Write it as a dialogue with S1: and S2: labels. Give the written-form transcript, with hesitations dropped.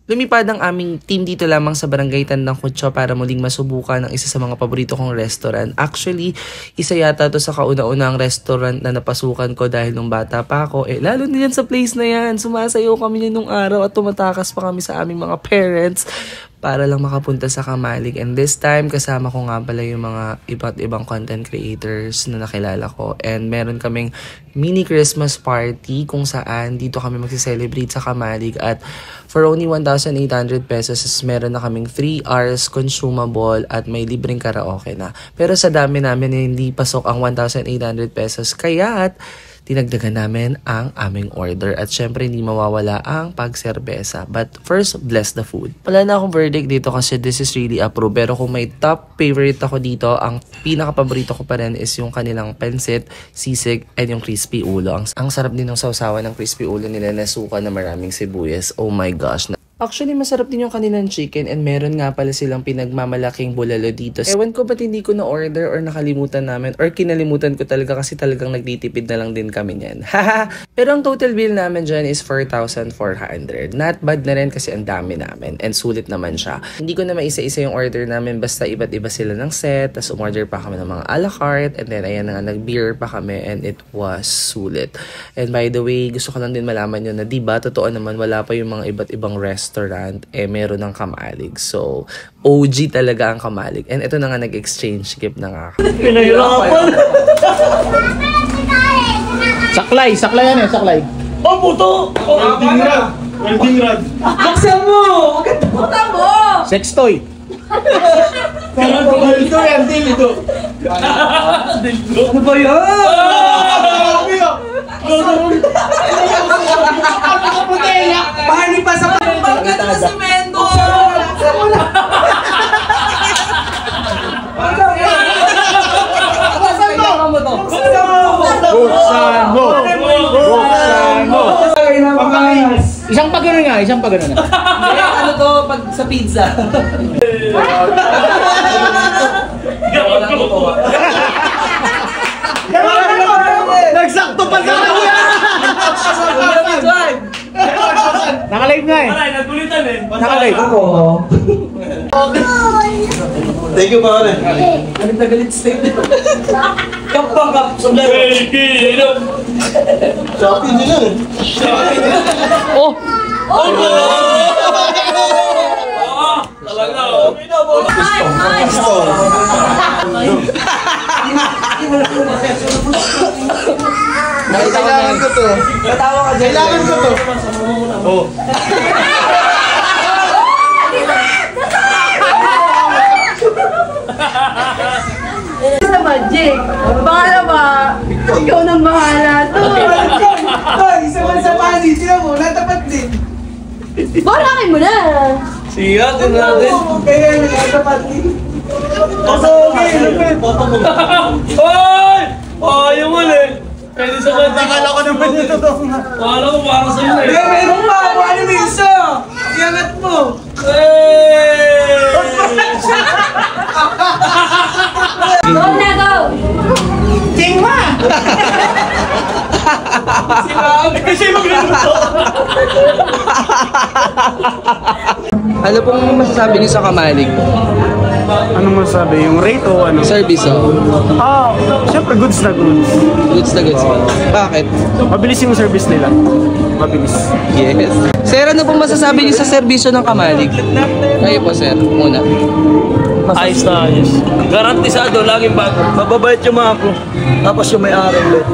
S1: Lumipad ang aming team dito lamang sa Barangay Tandang Kutso para muling masubukan ang isa sa mga paborito kong restaurant. Actually, isa yata to sa kauna-unang restaurant na napasukan ko dahil nung bata pa ako. Lalo na yan sa place na yan. Sumasayaw kami nung araw at tumatakas pa kami sa aming mga parents para lang makapunta sa Kamalig. And this time, kasama ko nga pala yung mga iba't ibang content creators na nakilala ko. And meron kaming mini Christmas party kung saan dito kami magsi-celebrate sa Kamalig. At for only 1,800 pesos, meron na kaming 3 hours consumable at may libreng karaoke na. Pero sa dami namin, hindi pasok ang 1,800 pesos. Kaya't tinagdagan namin ang aming order. At syempre, hindi mawawala ang pagserbesa. But first, bless the food. Wala na akong verdict dito kasi this is really approved. Pero kung may top favorite ako dito, ang pinaka-paborito ko pa rin is yung kanilang pansit, sisig, and yung crispy ulo. Ang sarap din ng sausawan ng crispy ulo nila na suka na maraming sibuyas. Oh my gosh. Actually, masarap din yung kanilang chicken and meron nga pala silang pinagmamalaking bulalo dito. Ewan ko ba't hindi ko na-order or nakalimutan namin or kinalimutan ko talaga kasi talagang nagtitipid na lang din kami niyan. Pero ang total bill namin dyan is 4,400. Not bad na rin kasi ang dami namin and sulit naman siya. Hindi ko na maisa-isa yung order namin basta iba't iba sila ng set. Tapos umorder pa kami ng mga a la carte and then ayan na nga, nag-beer pa kami and it was sulit. And by the way, gusto ko lang din malaman yun na diba, totoo naman wala pa yung mga iba't ibang restaurant, meron ng Kamalig. So, OG talaga ang Kamalig. And ito na nga, nag-exchange gift na nga.
S2: Pinahirapan!
S3: Saklay yan saklay.
S2: Oh, puto! Welding rod! Buksan mo! Buksan mo!
S3: Sex toy.
S2: Dildo yan, dildo! Ano ba yan? Pahali pa sa pagkat na semento!
S3: Buksan mo! Isang pagano nga.
S1: Ano to pag sa pizza?
S2: Nagsakto pa sa kanya!
S3: Nakalive nga eh.
S2: Aray, nagulitan eh.
S3: Nakalive.
S2: Thank you, pare.
S1: Galit na galit state.
S2: Kapang kap sa blero. Shopee nila eh.
S3: Oh!
S2: Talaga.
S3: Kailangan ko to. Kailangan ko to. Oh.
S4: Sa magic. Pangalawa, ikaw nang bahala to.
S2: Hoy, isa man sa pasi. Sila mo, natapat din.
S4: Barakin mo na.
S2: Siya, din natin. Kaya natapat din. Okay, lupit. Hoy! Ayaw mo eh. Pwede sa magic. Akala ko naman yung totoo nga. Akala ko para sa'yo eh. Meron pa. Ano mo isa? Iangat mo.
S4: Go na, go!
S3: King ma!
S2: Si Ma'am. Kasi magluluto.
S1: Ano pong masasabi niyo sa Kamalig?
S3: Anong masabi? Yung rate o ano?
S1: Service,
S3: Siyempre goods na goods.
S1: Goods na goods ba? Bakit?
S3: Mabilis yung service nila. Mabilis.
S1: Yes. Sir, ano pong masasabi niyo sa serbisyo ng Kamalig? Kayo po, sir. Muna.
S2: Ayos na ayos. Garantisado, laging bago. Mababait yung mga ako. Tapos yung may-ari ulit.